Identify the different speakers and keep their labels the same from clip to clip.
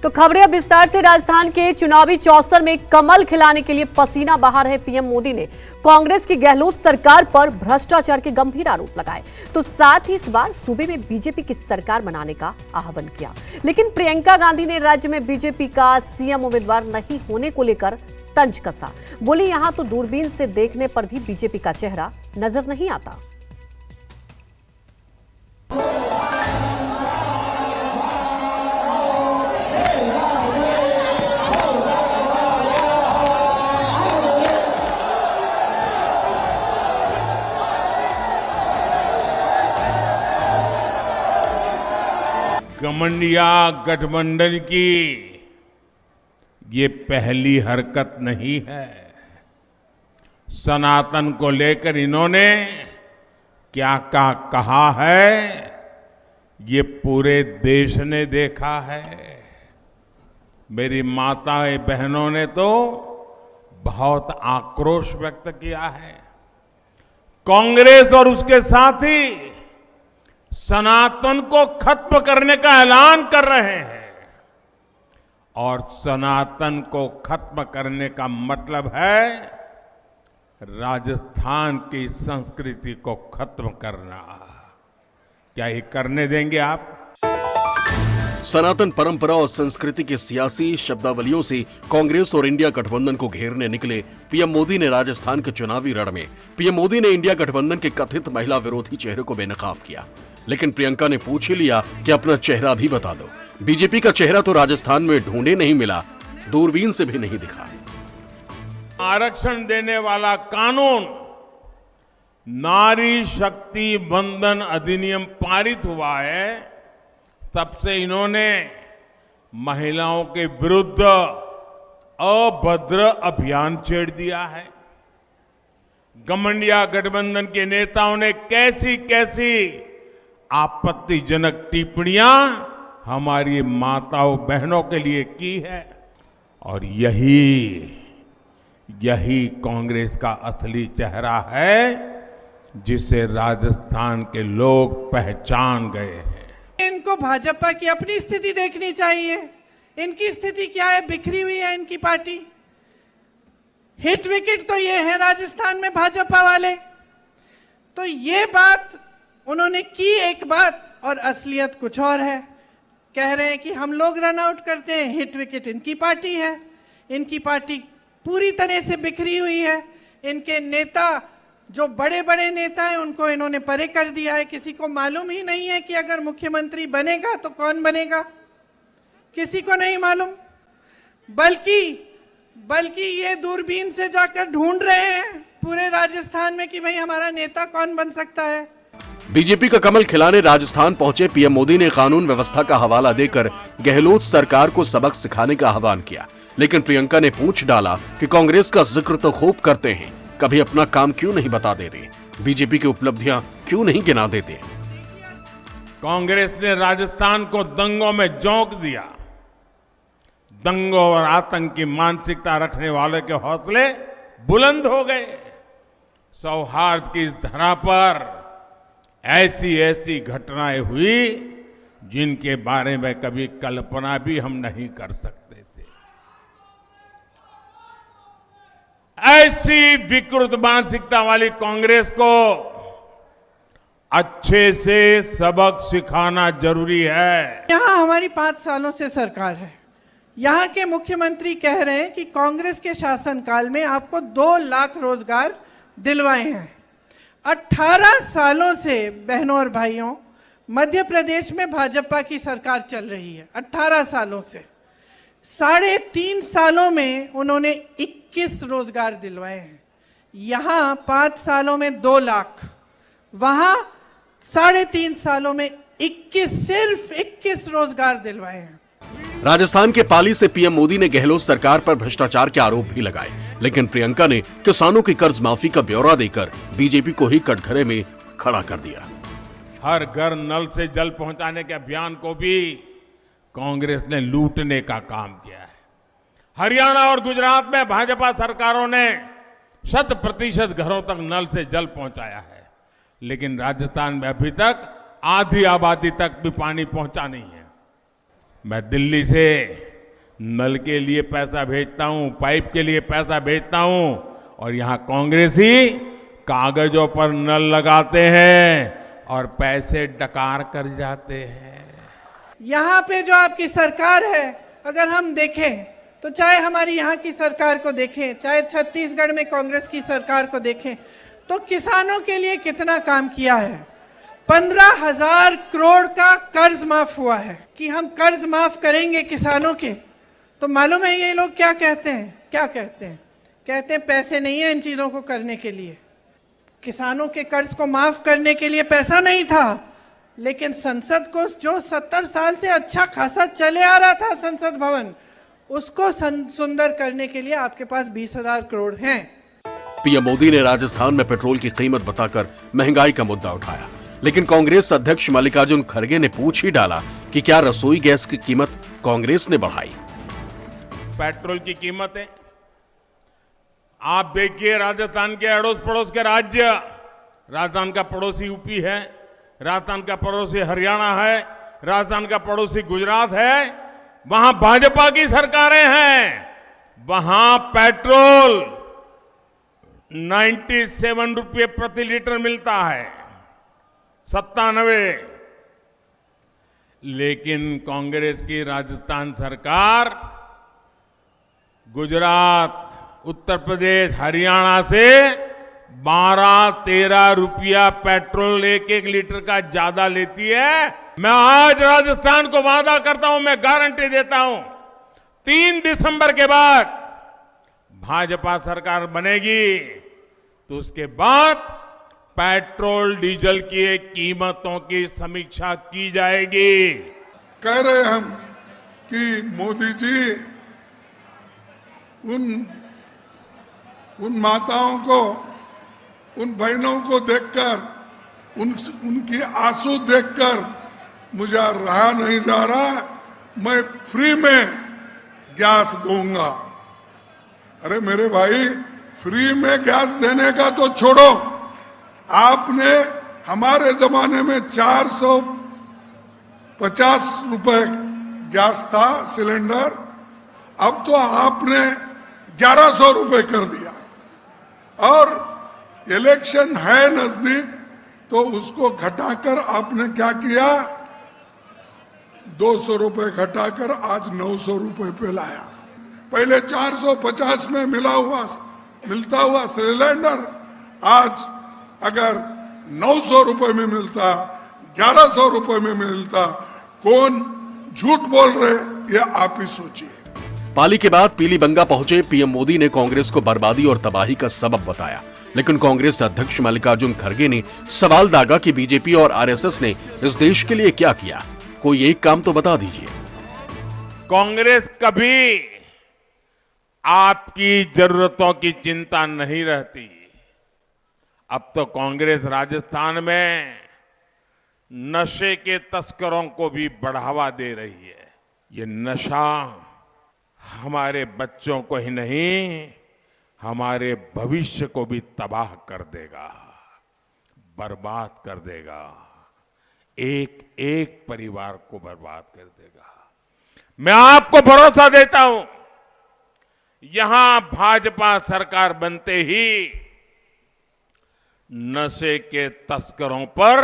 Speaker 1: तो खबरें अब विस्तार से। राजस्थान के चुनावी चौसर में कमल खिलाने के लिए पसीना बहा रहे पीएम मोदी ने कांग्रेस की गहलोत सरकार पर भ्रष्टाचार के गंभीर आरोप लगाए, तो साथ ही इस बार सूबे में बीजेपी की सरकार बनाने का आह्वान किया। लेकिन प्रियंका गांधी ने राज्य में बीजेपी का सीएम उम्मीदवार नहीं होने को लेकर तंज कसा। बोली, यहां तो दूरबीन से देखने पर भी बीजेपी का चेहरा नजर नहीं आता।
Speaker 2: घमंडिया गठबंधन की ये पहली हरकत नहीं है। सनातन को लेकर इन्होंने क्या क्या कहा है, ये पूरे देश ने देखा है। मेरी माताएं बहनों ने तो बहुत आक्रोश व्यक्त किया है। कांग्रेस और उसके साथी सनातन को खत्म करने का ऐलान कर रहे हैं, और सनातन को खत्म करने का मतलब है राजस्थान की संस्कृति को खत्म करना। क्या ये करने देंगे आप?
Speaker 3: सनातन परंपरा और संस्कृति की सियासी शब्दावलियों से कांग्रेस और इंडिया गठबंधन को घेरने निकले पीएम मोदी ने राजस्थान के चुनावी रण में पीएम मोदी ने इंडिया गठबंधन के कथित महिला विरोधी चेहरे को बेनकाब किया। लेकिन प्रियंका ने पूछ ही लिया कि अपना चेहरा भी बता दो। बीजेपी का चेहरा तो राजस्थान में ढूंढे नहीं मिला, दूरबीन से भी नहीं दिखा।
Speaker 2: आरक्षण देने वाला कानून नारी शक्ति वंदन अधिनियम पारित हुआ है, तब से इन्होंने महिलाओं के विरुद्ध अभद्र अभियान छेड़ दिया है। घमंडिया गठबंधन के नेताओं ने कैसी कैसी आपत्तिजनक टिप्पणियां हमारी माताओं बहनों के लिए की है, और यही कांग्रेस का असली चेहरा है, जिसे राजस्थान के लोग पहचान गए हैं।
Speaker 4: इनको भाजपा की अपनी स्थिति देखनी चाहिए। इनकी स्थिति क्या है? बिखरी हुई है इनकी पार्टी। हिट विकेट तो ये है राजस्थान में भाजपा वाले। तो ये बात उन्होंने की एक बात, और असलियत कुछ और है। कह रहे हैं कि हम लोग रन आउट करते हैं, हिट विकेट इनकी पार्टी है। इनकी पार्टी पूरी तरह से बिखरी हुई है। इनके नेता, जो बड़े बड़े नेता हैं, उनको इन्होंने परे कर दिया है। किसी को मालूम ही नहीं है कि अगर मुख्यमंत्री बनेगा तो कौन बनेगा, किसी को नहीं मालूम। बल्कि ये दूरबीन से जाकर ढूंढ रहे हैं पूरे राजस्थान में कि भाई हमारा नेता कौन बन सकता है।
Speaker 3: बीजेपी का कमल खिलाने राजस्थान पहुंचे पीएम मोदी ने कानून व्यवस्था का हवाला देकर गहलोत सरकार को सबक सिखाने का आह्वान किया। लेकिन प्रियंका ने पूछ डाला कि कांग्रेस का जिक्र तो खूब करते हैं, कभी अपना काम क्यों नहीं बता देते, बीजेपी की उपलब्धियां क्यों नहीं गिना देते।
Speaker 2: कांग्रेस ने राजस्थान को दंगों में झोंक दिया। दंगों और आतंक की मानसिकता रखने वाले के हौसले बुलंद हो गए। सौहार्द की इस धरा पर ऐसी घटनाएं हुई जिनके बारे में कभी कल्पना भी हम नहीं कर सकते थे। ऐसी विकृत मानसिकता वाली कांग्रेस को अच्छे से सबक सिखाना जरूरी है।
Speaker 4: यहाँ हमारी 5 सालों से सरकार है। यहाँ के मुख्यमंत्री कह रहे हैं कि कांग्रेस के शासनकाल में आपको 2 लाख रोजगार दिलवाए हैं। 18 सालों से बहनों और भाइयों, मध्य प्रदेश में भाजपा की सरकार चल रही है। 18 सालों से 3.5 सालों में उन्होंने 21 रोजगार दिलवाए हैं। यहाँ 5 सालों में 2 लाख, वहां 3.5 सालों में 21, सिर्फ 21 रोजगार दिलवाए हैं।
Speaker 3: राजस्थान के पाली से पीएम मोदी ने गहलोत सरकार पर भ्रष्टाचार के आरोप भी लगाए। लेकिन प्रियंका ने किसानों की कर्ज माफी का ब्यौरा देकर बीजेपी को ही कटघरे में खड़ा कर दिया।
Speaker 2: हर घर नल से जल पहुंचाने के अभियान को भी कांग्रेस ने लूटने का काम किया है। हरियाणा और गुजरात में भाजपा सरकारों ने 100% घरों तक नल से जल पहुंचाया है, लेकिन राजस्थान में अभी तक आधी आबादी तक भी पानी पहुंचा नहीं है। मैं दिल्ली से नल के लिए पैसा भेजता हूं, पाइप के लिए पैसा भेजता हूं, और यहां कांग्रेसी कागजों पर नल लगाते हैं और पैसे डकार कर जाते हैं।
Speaker 4: यहाँ पे जो आपकी सरकार है, अगर हम देखें तो चाहे हमारी यहाँ की सरकार को देखें, चाहे छत्तीसगढ़ में कांग्रेस की सरकार को देखें, तो किसानों के लिए कितना काम किया है। 15,000 करोड़ का कर्ज माफ हुआ है कि हम कर्ज माफ करेंगे किसानों के। तो मालूम है ये लोग क्या कहते हैं? क्या कहते हैं? कहते हैं पैसे नहीं है इन चीजों को करने के लिए। किसानों के कर्ज को माफ करने के लिए पैसा नहीं था, लेकिन संसद को जो 70 साल से अच्छा खासा चले आ रहा था संसद भवन, उसको सुंदर करने के लिए आपके पास 20,000 करोड़ हैं।
Speaker 3: पीएम मोदी ने राजस्थान में पेट्रोल की कीमत बताकर महंगाई का मुद्दा उठाया, लेकिन कांग्रेस अध्यक्ष मल्लिकार्जुन खड़गे ने पूछ ही डाला कि क्या रसोई गैस की कीमत कांग्रेस ने बढ़ाई।
Speaker 2: पेट्रोल की कीमतें आप देखिए, राजस्थान के अड़ोस पड़ोस के राज्य, राजस्थान का पड़ोसी यूपी है, राजस्थान का पड़ोसी हरियाणा है, राजस्थान का पड़ोसी गुजरात है, वहां भाजपा की सरकारें हैं। वहां पेट्रोल 97 रुपये प्रति लीटर मिलता है, 97। लेकिन कांग्रेस की राजस्थान सरकार गुजरात, उत्तर प्रदेश, हरियाणा से 12-13 रुपया पेट्रोल एक लीटर का ज्यादा लेती है। मैं आज राजस्थान को वादा करता हूं, मैं गारंटी देता हूं, 3 दिसंबर के बाद भाजपा सरकार बनेगी तो उसके बाद पेट्रोल डीजल की कीमतों की समीक्षा की जाएगी।
Speaker 5: कह रहे हम कि मोदी जी उन माताओं को, उन बहनों को देखकर, उनकी आंसू देखकर मुझे रहा नहीं जा रहा, मैं फ्री में गैस दूंगा। अरे मेरे भाई, फ्री में गैस देने का तो छोड़ो, आपने हमारे जमाने में 450 रुपए गैस था सिलेंडर, अब तो आपने 1100 रुपए कर दिया। और इलेक्शन है नजदीक तो उसको घटाकर आपने क्या किया, 200 रुपए घटाकर आज 900 रुपए पे लाया। पहले 450 में मिलता हुआ सिलेंडर आज अगर 900 रुपए में मिलता, 1100 रुपए में मिलता, कौन झूठ बोल रहे ये आप ही सोचिए।
Speaker 3: पाली के बाद पीलीबंगा पहुंचे पीएम मोदी ने कांग्रेस को बर्बादी और तबाही का सबब बताया, लेकिन कांग्रेस अध्यक्ष मल्लिकार्जुन खड़गे ने सवाल दागा कि बीजेपी और आरएसएस ने इस देश के लिए क्या किया। कोई एक काम तो बता दीजिए।
Speaker 2: कांग्रेस कभी आपकी जरूरतों की चिंता नहीं रहती। अब तो कांग्रेस राजस्थान में नशे के तस्करों को भी बढ़ावा दे रही है। ये नशा हमारे बच्चों को ही नहीं, हमारे भविष्य को भी तबाह कर देगा, बर्बाद कर देगा, एक एक परिवार को बर्बाद कर देगा। मैं आपको भरोसा देता हूं, यहां भाजपा सरकार बनते ही नशे के तस्करों पर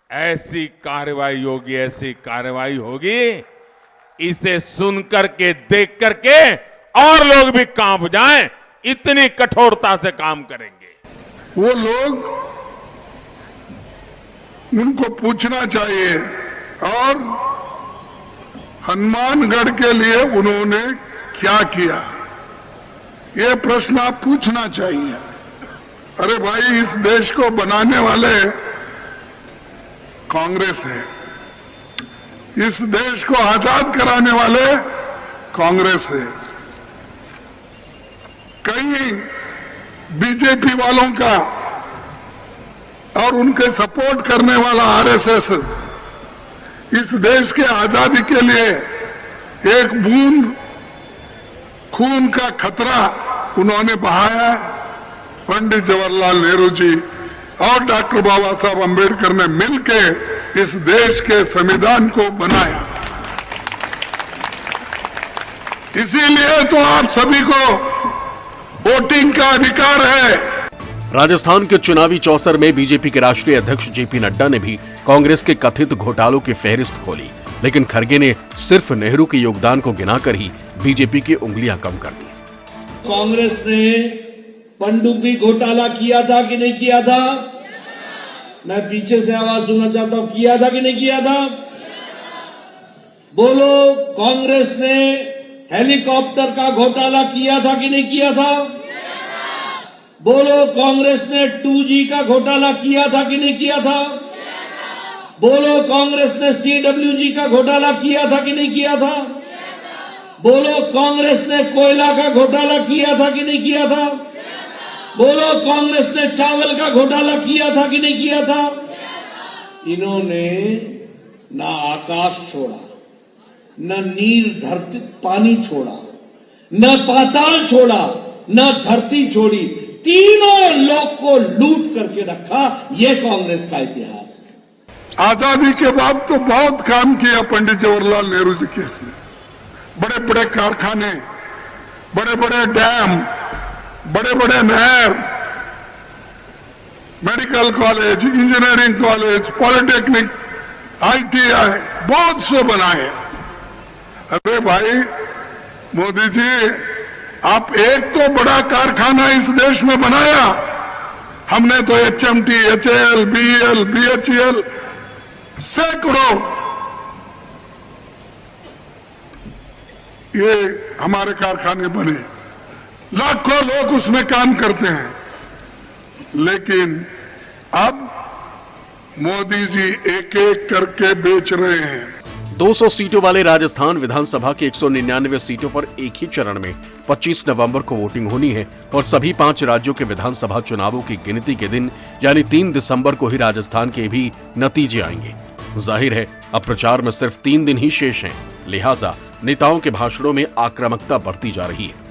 Speaker 2: ऐसी कार्रवाई होगी, इसे सुन करके, देख करके और लोग भी कांप जाएं, इतनी कठोरता से काम करेंगे।
Speaker 5: वो लोग, उनको पूछना चाहिए, और हनुमानगढ़ के लिए उन्होंने क्या किया, ये प्रश्न आप पूछना चाहिए। अरे भाई, इस देश को बनाने वाले कांग्रेस है, इस देश को आजाद कराने वाले कांग्रेस है। कहीं बीजेपी वालों का और उनके सपोर्ट करने वाला आरएसएस इस देश के आजादी के लिए एक बूंद खून का खतरा उन्होंने बहाया। पंडित जवाहरलाल नेहरू जी और डॉक्टर बाबा साहब अंबेडकर ने मिलकर इस देश के संविधान को बनाया। इसीलिए तो आप सभी को वोटिंग का अधिकार है।
Speaker 3: राजस्थान के चुनावी चौसर में बीजेपी के राष्ट्रीय अध्यक्ष जेपी नड्डा ने भी कांग्रेस के कथित घोटालों की फहरिस्त खोली, लेकिन खड़गे ने सिर्फ नेहरू के योगदान को गिनाकर ही बीजेपी की उंगलियां कम कर दी।
Speaker 6: कांग्रेस ने पनडुब्बी घोटाला किया था कि नहीं किया था? मैं पीछे से आवाज सुनना चाहता हूं, किया था कि नहीं किया था? बोलो, कांग्रेस ने हेलीकॉप्टर का घोटाला किया था कि नहीं किया था? बोलो, कांग्रेस ने 2G का घोटाला किया था कि नहीं किया था? बोलो, कांग्रेस ने CWG का घोटाला किया था कि नहीं किया था? बोलो, कांग्रेस ने कोयला का घोटाला किया था कि नहीं किया था? बोलो, कांग्रेस ने चावल का घोटाला किया था कि नहीं किया था? इन्होंने ना आकाश छोड़ा, न नीर धरती पानी छोड़ा, न पाताल छोड़ा, न धरती छोड़ी, तीनों लोग को लूट करके रखा। यह कांग्रेस का इतिहास है।
Speaker 5: आजादी के बाद तो बहुत काम किया पंडित जवाहरलाल नेहरू जी केस में। बड़े बड़े कारखाने, बड़े बड़े डैम, बड़े बड़े नहर, medical college, engineering college, polytechnic, ITI बहुत से बनाए। अरे भाई मोदी जी, आप एक तो बड़ा कारखाना इस देश में बनाया, हमने तो HMT, HAL, BEL, BHEL सैकड़ों ये हमारे कारखाने बने, लाखों लोग उसमें काम करते हैं। लेकिन अब मोदी जी एक एक करके बेच रहे हैं।
Speaker 3: 200 सीटों वाले राजस्थान विधानसभा की 199 सीटों पर एक ही चरण में 25 नवंबर को वोटिंग होनी है और सभी 5 राज्यों के विधानसभा चुनावों की गिनती के दिन यानी 3 दिसंबर को ही राजस्थान के भी नतीजे आएंगे। जाहिर है अब प्रचार में सिर्फ 3 दिन ही शेष हैं, लिहाजा नेताओं के भाषणों में आक्रामकता बढ़ती जा रही है।